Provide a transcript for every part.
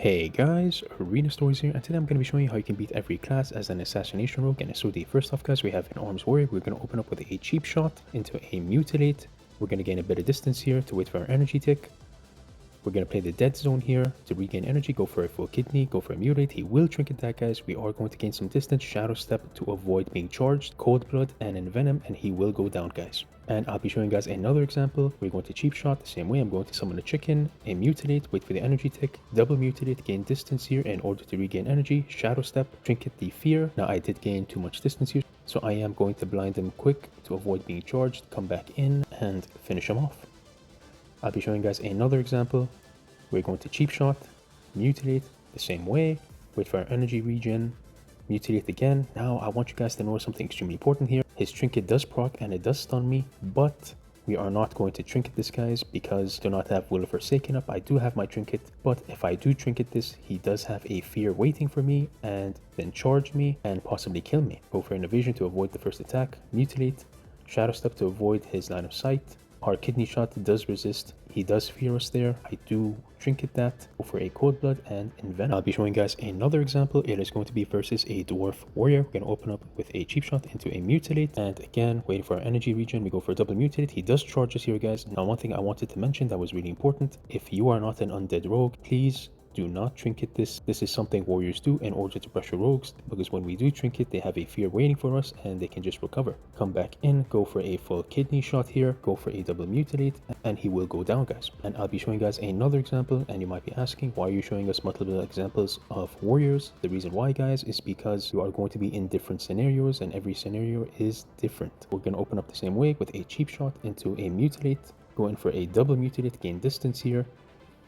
Hey guys, Arena Stories here, and today I'm going to be showing you how you can beat every class as an assassination rogue. And so first off guys, we have an arms warrior. We're going to open up with a cheap shot into a mutilate. We're going to gain a bit of distance here to wait for our energy tick. We're going to play the dead zone here to regain energy, go for a full kidney, go for a mutilate. He will trinket that guys. We are going to gain some distance, shadow step to avoid being charged, cold blood and envenom, and he will go down guys. And I'll be showing you guys another example. We're going to cheap shot the same way. I'm going to summon a chicken, a mutilate, wait for the energy tick, double mutilate, gain distance here in order to regain energy, shadow step, trinket the fear. Now I did gain too much distance here, so I am going to blind him quick to avoid being charged, come back in and finish him off. I'll be showing you guys another example. We're going to cheap shot, mutilate the same way, wait for our energy regen, mutilate again. Now I want you guys to know something extremely important here. His trinket does proc and it does stun me, but we are not going to trinket this guys because I do not have Will of Forsaken up. I do have my trinket, but if I do trinket this, he does have a fear waiting for me and then charge me and possibly kill me. Go for an evasion to avoid the first attack, mutilate, shadow step to avoid his line of sight. Our kidney shot does resist. He does fear us there. I do trinket that. Go for a cold blood and envenom. I'll be showing you guys another example. It is going to be versus a dwarf warrior. We're going to open up with a cheap shot into a mutilate. And again, waiting for our energy regen. We go for a double mutilate. He does charge us here, guys. Now, one thing I wanted to mention that was really important. If you are not an undead rogue, please do not trinket this. This is something warriors do in order to pressure rogues, because when we do trinket, they have a fear waiting for us and they can just recover. Come back in, go for a full kidney shot here, go for a double mutilate, and he will go down guys. And I'll be showing you guys another example, and you might be asking, why are you showing us multiple examples of warriors? The reason why guys is because you are going to be in different scenarios and every scenario is different. We're going to open up the same way with a cheap shot into a mutilate, go in for a double mutilate, gain distance here.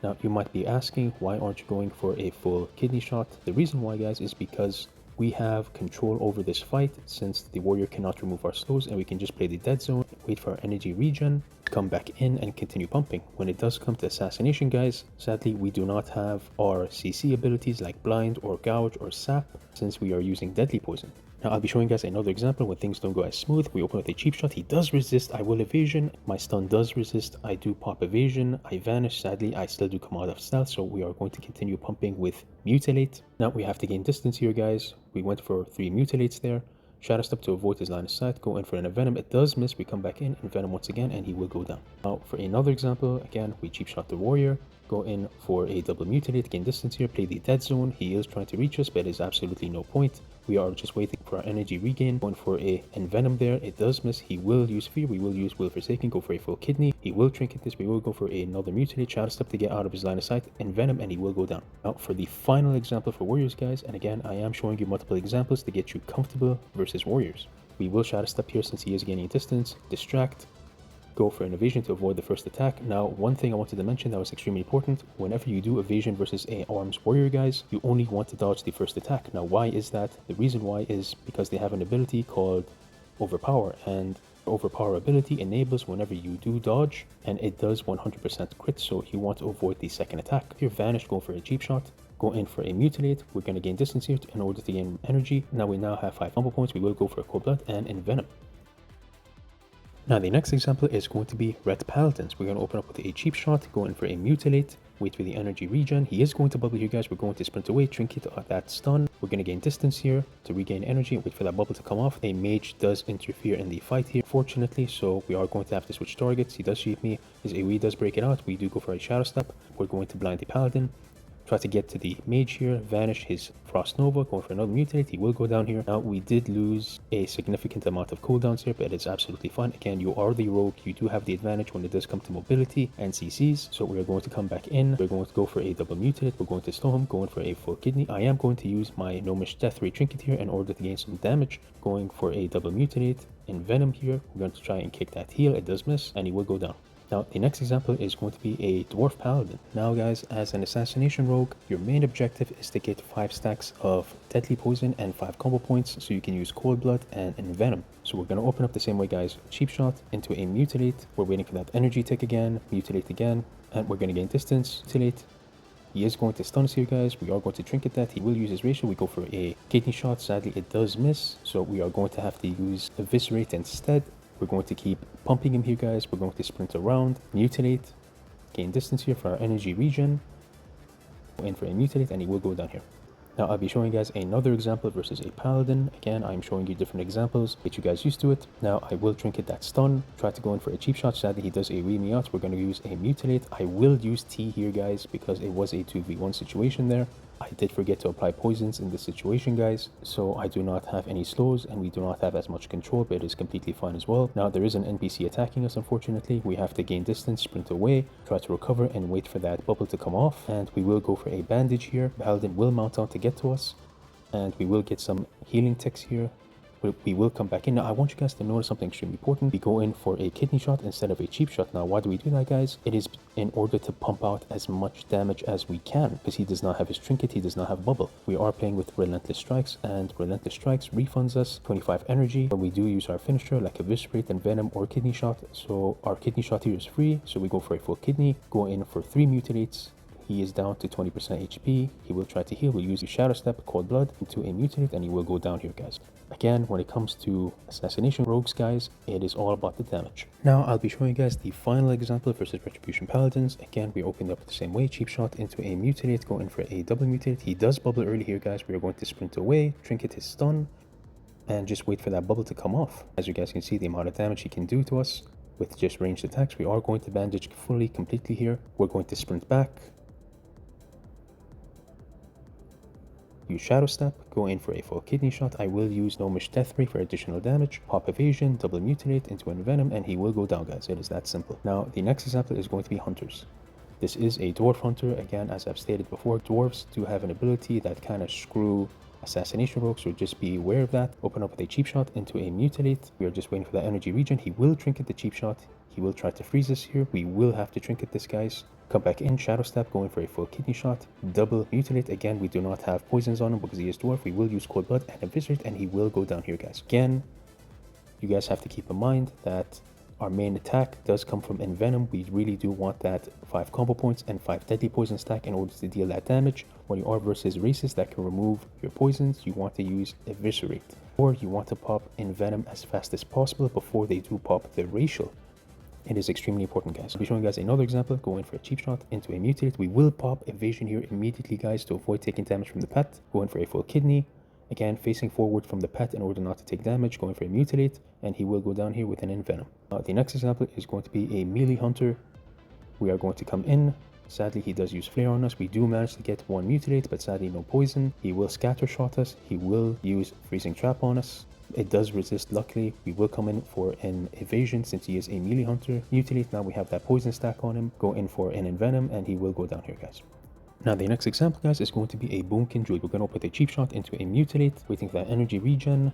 Now, you might be asking, why aren't you going for a full kidney shot? The reason why, guys, is because we have control over this fight since the warrior cannot remove our slows, and we can just play the dead zone, wait for our energy regen, come back in and continue pumping. When it does come to assassination, guys, sadly, we do not have our CC abilities like blind or gouge or sap since we are using deadly poison. Now, I'll be showing you guys another example when things don't go as smooth. We open with a cheap shot. He does resist. I will evasion. My stun does resist. I do pop evasion. I vanish. Sadly, I still do come out of stealth. So we are going to continue pumping with mutilate. Now, we have to gain distance here, guys. We went for 3 mutilates there. Shadow step to avoid his line of sight. Go in for an envenom. It does miss. We come back in, envenom once again, and he will go down. Now, for another example, again, we cheap shot the warrior. Go in for a double mutilate, gain distance here, play the dead zone. He is trying to reach us, but there's absolutely no point. We are just waiting for our energy regain. Going for a envenom there. It does miss. He will use fear. We will use will forsaken. Go for a full kidney. He will trinket this. We will go for another mutilate, shadow step to get out of his line of sight, envenom, and he will go down. Now for the final example for warriors, guys, and again, I am showing you multiple examples to get you comfortable versus warriors. We will shadow step here since he is gaining distance, distract, go for an evasion to avoid the first attack. Now, one thing I wanted to mention that was extremely important, whenever you do evasion versus a arms warrior, guys, you only want to dodge the first attack. Now, why is that? The reason why is because they have an ability called overpower, and overpower ability enables whenever you do dodge, and it does 100% crit, so you want to avoid the second attack. If you're vanished, go for a cheap shot. Go in for a mutilate. We're going to gain distance here in order to gain energy. Now we now have 5 combo points. We will go for a cold blood and envenom. Now the next example is going to be red paladins. We're going to open up with a cheap shot, go in for a mutilate, wait for the energy regen. He is going to bubble here, guys. We're going to sprint away, trinket that stun. We're going to gain distance here to regain energy and wait for that bubble to come off. A mage does interfere in the fight here, fortunately, so we are going to have to switch targets. He does shoot me. His AoE does break it out. We do go for a shadow step. We're going to blind the paladin. Try to get to the mage here, vanish his Frost Nova, going for another mutilate. He will go down here. Now, we did lose a significant amount of cooldowns here, but it's absolutely fine. Again, you are the rogue. You do have the advantage when it does come to mobility and CCs. So we are going to come back in. We're going to go for a double mutilate. We're going to slow him, going for a full kidney. I am going to use my Gnomish Death Ray Trinket here in order to gain some damage. Going for a double mutilate, envenom here. We're going to try and kick that heal. It does miss, and he will go down. Now, the next example is going to be a dwarf paladin. Now, guys, as an assassination rogue, your main objective is to get 5 stacks of deadly poison and 5 combo points, so you can use cold blood and envenom. So we're going to open up the same way, guys. Cheap shot into a mutilate. We're waiting for that energy tick again, mutilate again, and we're going to gain distance, mutilate. He is going to stun us here, guys. We are going to trinket that. He will use his ratio. We go for a kidney shot. Sadly, it does miss, so we are going to have to use eviscerate instead. We're going to keep pumping him here, guys. We're going to sprint around, mutilate, gain distance here for our energy regen. Go in for a mutilate and he will go down here. Now I'll be showing you guys another example versus a paladin. Again, I'm showing you different examples, get you guys used to it. Now I will trinket that stun, try to go in for a cheap shot. Sadly he does a read me out. We're going to use a mutilate. I will use T here guys because it was a 2v1 situation there. I did forget to apply poisons in this situation guys, so I do not have any slows and we do not have as much control, but it is completely fine as well. Now there is an NPC attacking us unfortunately. We have to gain distance, sprint away, try to recover and wait for that bubble to come off, and we will go for a bandage here. Paladin will mount on to get to us and we will get some healing ticks here. We will come back in. Now I want you guys to notice something extremely important. We go in for a kidney shot instead of a cheap shot. Now why do we do that guys? It is in order to pump out as much damage as we can, because he does not have his trinket, he does not have bubble. We are playing with relentless strikes, and relentless strikes refunds us 25 energy when we do use our finisher like eviscerate and venom or kidney shot. So our kidney shot here is free, so we go for a full kidney, go in for 3 mutilates. He is down to 20% HP. He will try to heal. We'll use a shadow step, cold blood into a mutilate, and he will go down here guys. Again, when it comes to assassination rogues guys, it is all about the damage. Now I'll be showing you guys the final example versus retribution paladins. Again, we opened up the same way, cheap shot into a mutilate, go in for a double mutilate. He does bubble early here guys. We are going to sprint away, trinket his stun, and just wait for that bubble to come off. As you guys can see, the amount of damage he can do to us with just ranged attacks. We are going to bandage fully, completely here. We're going to sprint back, use shadow step, go in for a full kidney shot. I will use gnomish death ray for additional damage, pop evasion, double mutilate into envenom, and he will go down guys. It is that simple. Now the next example is going to be hunters. This is a dwarf hunter. Again, as I've stated before, dwarves do have an ability that kind of screw assassination rogues, so just be aware of that. Open up with a cheap shot into a mutilate. We are just waiting for that energy regen. He will trinket the cheap shot. He will try to freeze us here. We will have to trinket this guys. Come back in, shadow step, going for a full kidney shot, double mutilate. Again, we do not have poisons on him because he is dwarf. We will use cold blood and eviscerate, and he will go down here guys. Again, you guys have to keep in mind that our main attack does come from envenom. We really do want that 5 combo points and 5 deadly poison stack in order to deal that damage. When you are versus races that can remove your poisons, you want to use eviscerate, or you want to pop envenom as fast as possible before they do pop the racial. It is extremely important guys. I'll be showing you guys another example. Go in for a cheap shot into a mutilate. We will pop evasion here immediately guys to avoid taking damage from the pet. Go in for a full kidney. Again, facing forward from the pet in order not to take damage. Going for a mutilate, and he will go down here with an envenom. The next example is going to be a melee hunter. We are going to come in. Sadly, he does use flare on us. We do manage to get 1 mutilate, but sadly no poison. He will scatter shot us. He will use freezing trap on us. It does resist luckily. We will come in for an evasion since he is a melee hunter. Mutilate, now we have that poison stack on him. Go in for an envenom, and he will go down here guys. Now the next example guys is going to be a boomkin druid. We're going to put a cheap shot into a mutilate, waiting for that energy regen.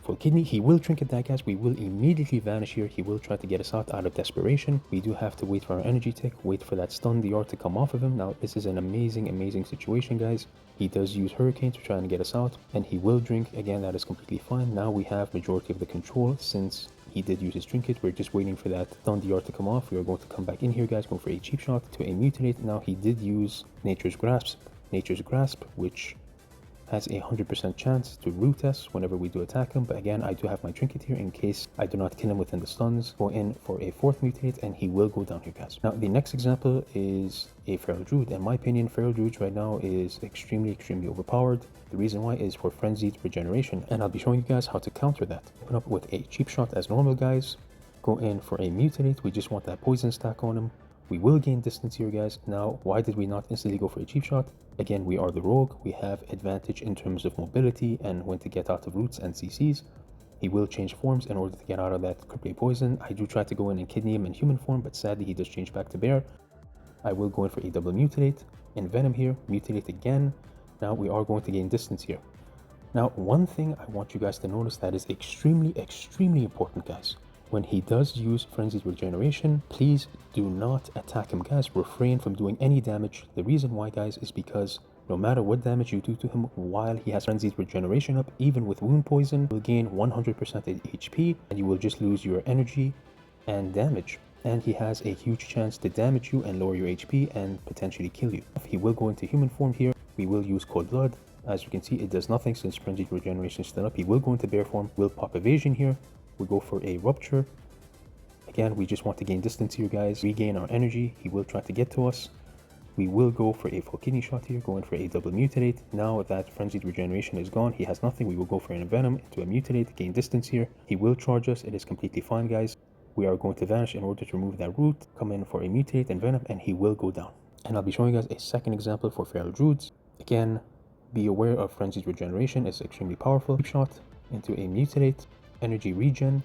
Full kidney, he will trinket that guys. We will immediately vanish here. He will try to get us out of desperation. We do have to wait for our energy tick, wait for that stun DR to come off of him. Now this is an amazing situation guys. He does use hurricane to try and get us out, and he will drink. Again, that is completely fine. Now we have majority of the control since he did use his trinket. We're just waiting for that stun DR to come off. We are going to come back in here guys, going for a cheap shot to a mutilate. Now he did use nature's grasp, which has a 100% chance to root us whenever we do attack him. But again, I do have my trinket here in case I do not kill him within the stuns. Go in for a 4th mutilate, and he will go down here guys. Now the next example is a feral druid. In my opinion, feral druid right now is extremely overpowered. The reason why is for frenzied regeneration, and I'll be showing you guys how to counter that. Open up with a cheap shot as normal guys. Go in for a mutilate. We just want that poison stack on him. We will gain distance here guys. Now why did we not instantly go for a cheap shot? Again, we are the rogue. We have advantage in terms of mobility and when to get out of roots and CCs. He will change forms in order to get out of that cripply poison. I do try to go in and kidney him in human form, but sadly he does change back to bear. I will go in for a double mutilate, envenom here, mutilate again. Now we are going to gain distance here. Now one thing I want you guys to notice that is extremely important guys. When he does use frenzied regeneration, please do not attack him guys. Refrain from doing any damage. The reason why guys is because no matter what damage you do to him while he has frenzied regeneration up, even with wound poison, you'll gain 100% HP and you will just lose your energy and damage. And he has a huge chance to damage you and lower your HP and potentially kill you. He will go into human form here. We will use cold blood. As you can see, it does nothing since frenzied regeneration is still up. He will go into bear form. We'll pop evasion here. We go for a rupture. Again, we just want to gain distance here guys, regain our energy. He will try to get to us. We will go for a full kidney shot here, going for a double mutilate. Now that frenzied regeneration is gone, he has nothing. We will go for an envenom into a mutilate, gain distance here. He will charge us. It is completely fine, guys. We are going to vanish in order to remove that root. Come in for a mutilate, envenom, and he will go down. And I'll be showing you guys a second example for feral druids. Again, be aware of frenzied regeneration. It's extremely powerful. Deep shot into a mutilate, energy regen.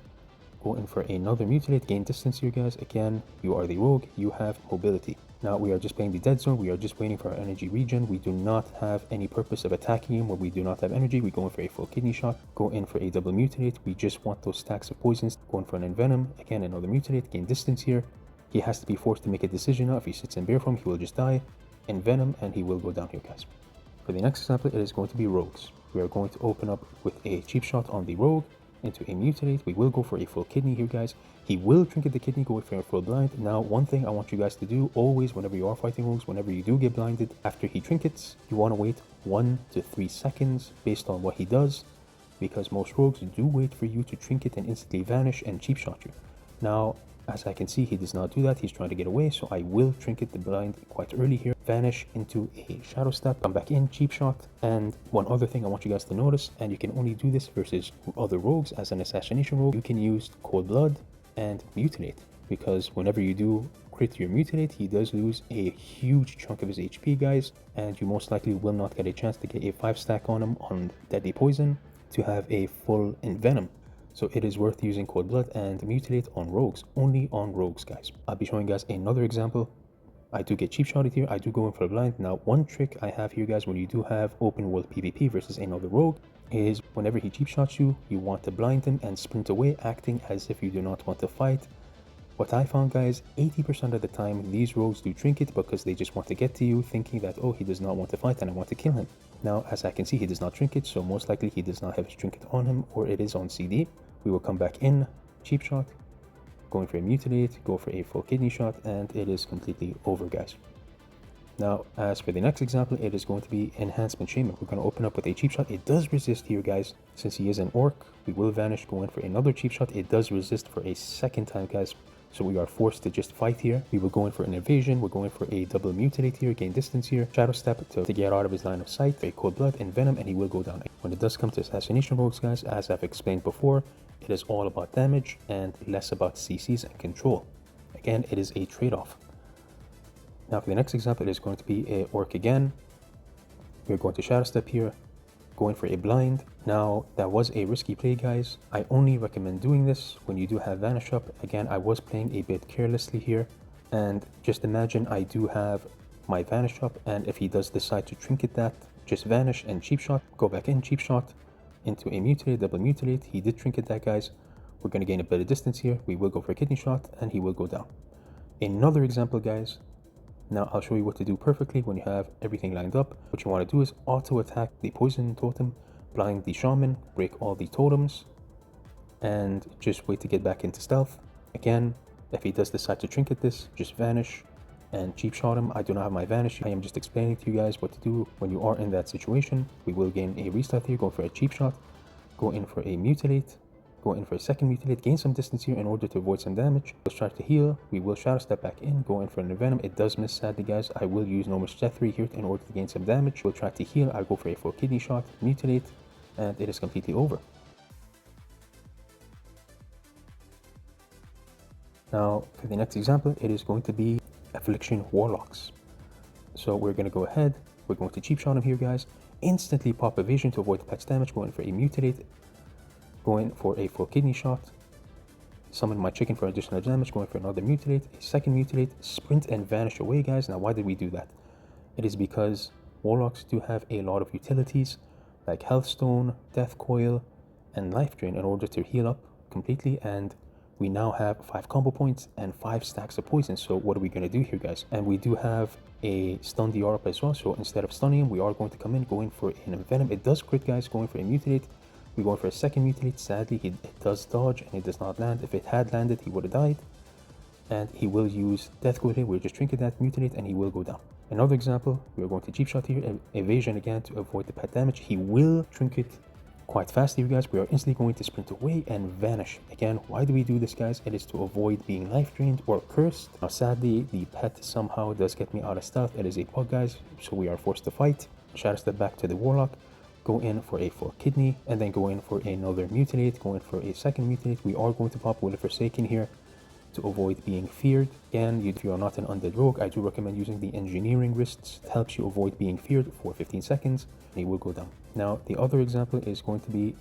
Go in for another mutilate, gain distance here, guys. Again, you are the rogue, you have mobility. Now we are just playing the dead zone. We are just waiting for our energy regen. We do not have any purpose of attacking him when we do not have energy. We go in for a full kidney shot, go in for a double mutilate. We just want those stacks of poisons. Go in for an envenom, again another mutilate, gain distance here. He has to be forced to make a decision now. If he sits in bear form, he will just die. Envenom, and he will go down here, guys. For the next example, it is going to be rogues. We are going to open up with a cheap shot on the rogue into a mutilate. We will go for a full kidney here, guys. He will trinket the kidney, go for a full blind. Now, one thing I want you guys to do always whenever you are fighting rogues, whenever you do get blinded, after he trinkets, you want to wait 1 to 3 seconds based on what he does, because most rogues do wait for you to trinket and instantly vanish and cheap shot you. Now, as I can see, he does not do that. He's trying to get away, so I will trinket the blind quite early here. Vanish into a shadow step, come back in, cheap shot. And one other thing I want you guys to notice, and you can only do this versus other rogues as an assassination rogue, you can use cold blood and mutilate, because whenever you do crit your mutilate, he does lose a huge chunk of his HP, guys, and you most likely will not get a chance to get a 5-stack on him on deadly poison to have a full envenom. So it is worth using cold blood and mutilate on rogues, only on rogues, guys. I'll be showing you guys another example. I do get cheap shotted here. I do go in for a blind. Now, one trick I have here, guys, when you do have open world PvP versus another rogue, is whenever he cheap shots you, you want to blind him and sprint away, acting as if you do not want to fight. What I found, guys, 80% of the time, these rogues do trinket because they just want to get to you, thinking that, oh, he does not want to fight and I want to kill him. Now, as I can see, he does not trinket, so most likely he does not have his trinket on him, or it is on CD. We will come back in, cheap shot, going for a mutilate, go for a full kidney shot, and it is completely over, guys. Now, as for the next example, it is going to be enhancement shaman. We're going to open up with a cheap shot. It does resist here, guys. Since he is an orc, we will vanish, go in for another cheap shot. It does resist for a second time, guys. So we are forced to just fight here. We will go in for an evasion. We're going for a double mutilate here, gain distance here. Shadow step to get out of his line of sight. A cold blood and venom, and he will go down. When it does come to assassination rogues, guys, as I've explained before, it is all about damage and less about CCs and control. Again, it is a trade-off. Now for the next example, it is going to be a orc again. We're going to shadow step here, going for a blind. Now that was a risky play, guys. I only recommend doing this when you do have vanish up. Again, I was playing a bit carelessly here, and just imagine I do have my vanish up, and if he does decide to trinket that, just vanish and cheap shot, go back in, cheap shot into a mutilate, double mutilate. He did trinket that, guys. We're going to gain a bit of distance here. We will go for a kidney shot and he will go down. Another example, guys. Now I'll show you what to do perfectly when you have everything lined up. What you want to do is auto attack the poison totem, blind the shaman, break all the totems, and just wait to get back into stealth. Again, if he does decide to trinket this, just vanish and cheap shot him. I do not have my vanish. I am just explaining to you guys what to do when you are in that situation. We will gain a restart here, go for a cheap shot, go in for a mutilate, go in for a second mutilate, gain some distance here in order to avoid some damage. Let's try to heal. We will shadow step back in, go in for an envenom. It does miss, sadly, guys. I will use normal discovrey here in order to gain some damage. We'll try to heal. I'll go for a full kidney shot, mutilate, and it is completely over. Now for the next example, it is going to be affliction warlocks. So we're going to go ahead, we're going to cheap shot him here, guys. Instantly pop evasion to avoid the patch damage, go in for a mutilate, go in for a full kidney shot, summon my chicken for additional damage, go in for another mutilate, a second mutilate, sprint and vanish away, guys. Now why did we do that? It is because warlocks do have a lot of utilities like health stone, death coil, and life drain in order to heal up completely, and we now have 5 combo points and 5 stacks of poison. So what are we going to do here, guys? And we do have a stun DR up as well. So instead of stunning him, we are going to come in, go in for an envenom. It does crit, guys, going for a mutilate. We're going for a second mutilate. Sadly, it does dodge and it does not land. If it had landed, he would have died. And he will use death coil here. We'll just trinket that mutilate and he will go down. Another example, we're going to cheap shot here, evasion again to avoid the pet damage. He will trinket quite fast here, guys. We are instantly going to sprint away and vanish. Again, why do we do this, guys? It is to avoid being life drained or cursed. Now, sadly, the pet somehow does get me out of stealth. It is a bug, guys, so we are forced to fight. Shadow step back to the warlock, go in for a full kidney, and then go in for another mutilate, go in for a second mutilate. We are going to pop Will of Forsaken here to avoid being feared. Again, if you are not an undead rogue, I do recommend using the engineering wrists. It helps you avoid being feared for 15 seconds. He will go down. Now, the other example is going to be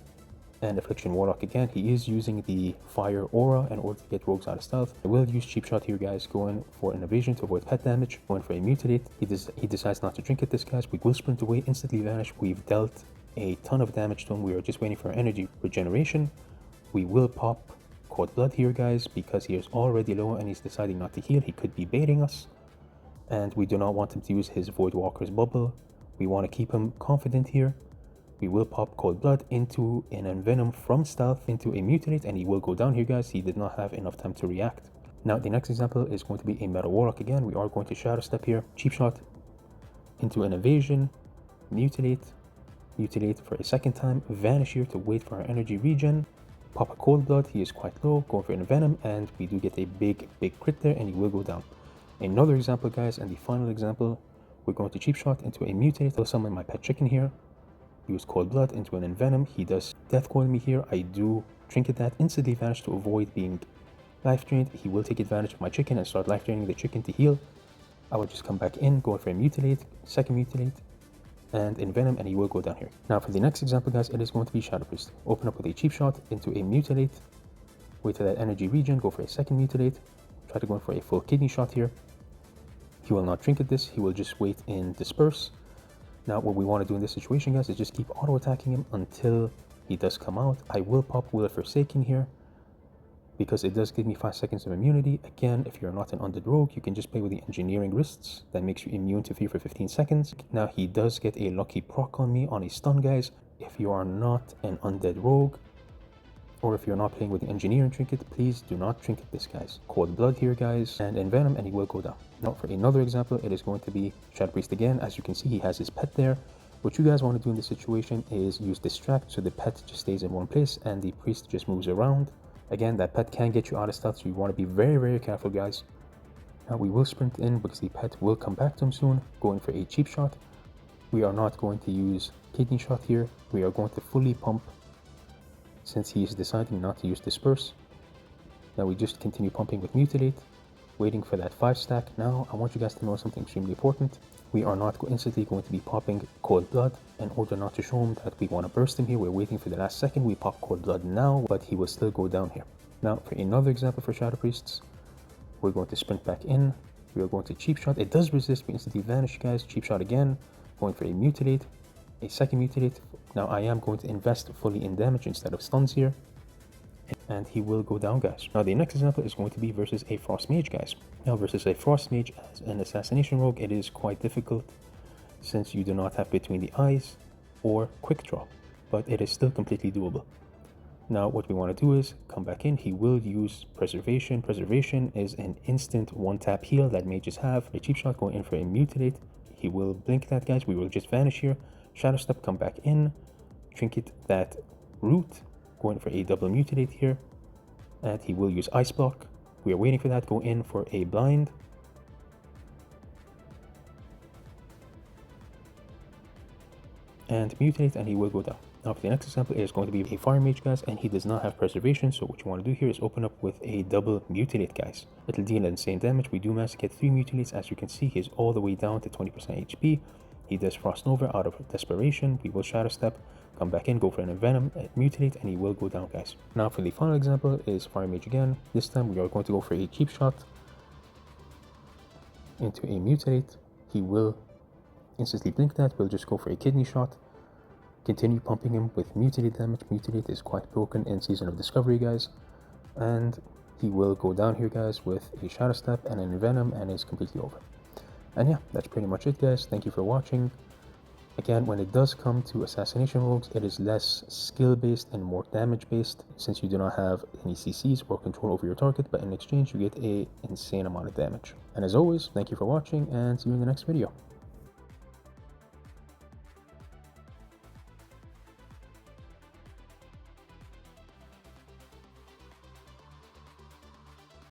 an affliction warlock. Again, he is using the fire aura in order to get rogues out of stealth. I will use cheap shot here, guys, going for an evasion to avoid pet damage, going for a mutilate. He decides not to trinket this, guys. We will sprint away, instantly vanish. We've dealt a ton of damage to him. We are just waiting for energy regeneration. We will pop Cold Blood here, guys, because he is already low and he's deciding not to heal. He could be baiting us, and we do not want him to use his Void Walker's bubble. We want to keep him confident here. We will pop Cold Blood into an Envenom from stealth into a mutilate, and he will go down here, guys. He did not have enough time to react. Now, the next example is going to be a Metal Warlock. Again, we are going to Shadow Step here, cheap shot into an evasion, mutilate for a second time, vanish here to wait for our energy regen. Pop a Cold Blood, he is quite low, going for an Venom, and we do get a big crit there, and he will go down. Another example, guys, and the final example, we're going to cheap shot into a mutate. I'll summon my pet chicken here, use Cold Blood into an Envenom. He does death coil me here. I do trinket that, instantly vanish to avoid being life drained. He will take advantage of my chicken and start life draining the chicken to heal. I will just come back in, go for a mutilate, second mutilate, and Envenom, and he will go down here. Now for the next example, guys, it is going to be Shadow Priest. Open up with a cheap shot into a mutilate, wait till that energy regen, go for a second mutilate, try to go in for a full kidney shot here. He will not trinket this, he will just wait in disperse. Now what we want to do in this situation, guys, is just keep auto attacking him until he does come out. I will pop Will of Forsaken here because it does give me 5 seconds of immunity. Again, if you're not an undead rogue, you can just play with the engineering wrists. That makes you immune to fear for 15 seconds. Now he does get a lucky proc on me on a stun, guys. If you are not an undead rogue, or if you're not playing with the engineering trinket, please do not trinket this, guys. Cold Blood here, guys, and Envenom, and he will go down. Now for another example, it is going to be Shadow Priest again. As you can see, he has his pet there. What you guys want to do in this situation is use Distract, so the pet just stays in one place and the priest just moves around. Again, that pet can get you out of stealth, so you want to be very careful, guys. Now we will sprint in because the pet will come back to him soon, going for a cheap shot. We are not going to use kidney shot here. We are going to fully pump since he is deciding not to use disperse. Now we just continue pumping with mutilate, waiting for that 5 stack. Now I want you guys to know something extremely important. We are not instantly going to be popping Cold Blood in order not to show him that we want to burst him here. We're waiting for the last second. We pop Cold Blood now, but he will still go down here. Now for another example for Shadow Priests, we're going to sprint back in. We are going to cheap shot. It does resist, we instantly vanish, guys. Cheap shot again, going for a mutilate, a second mutilate. Now I am going to invest fully in damage instead of stuns here, and he will go down, guys. Now the next example is going to be versus a Frost Mage, guys. Now versus a Frost Mage as an assassination rogue, it is quite difficult since you do not have Between the Eyes or Quick Draw, but it is still completely doable. Now what we want to do is come back in. He will use Preservation. Preservation is an instant one-tap heal that mages have. A cheap shot, going in for a mutilate. He will blink that, guys. We will just vanish here. Shadow Step, come back in. Trinket that root, going for a double mutilate here, and he will use Ice Block. We are waiting for that. Go in for a blind, and mutilate, and he will go down. Now for the next example, it is going to be a Fire Mage, guys, and he does not have Preservation, so what you want to do here is open up with a double mutilate, guys. It'll deal insane damage. We do manage to get 3 mutilates. As you can see, he's all the way down to 20% HP. He does Frost Nova out of desperation. We will Shadow Step, come back in, go for an Envenom, mutilate, and he will go down, guys. Now for the final example is Fire Mage again. This time we are going to go for a cheap shot into a mutilate. He will instantly blink that. We'll just go for a kidney shot. Continue pumping him with mutilate damage. Mutilate is quite broken in Season of Discovery, guys. And he will go down here, guys, with a Shadow Step and an Envenom, and it's completely over. And yeah, that's pretty much it, guys. Thank you for watching. Again, when it does come to assassination rogues, it is less skill based and more damage based, since you do not have any CCs or control over your target, but in exchange you get an insane amount of damage. And as always, thank you for watching, and see you in the next video.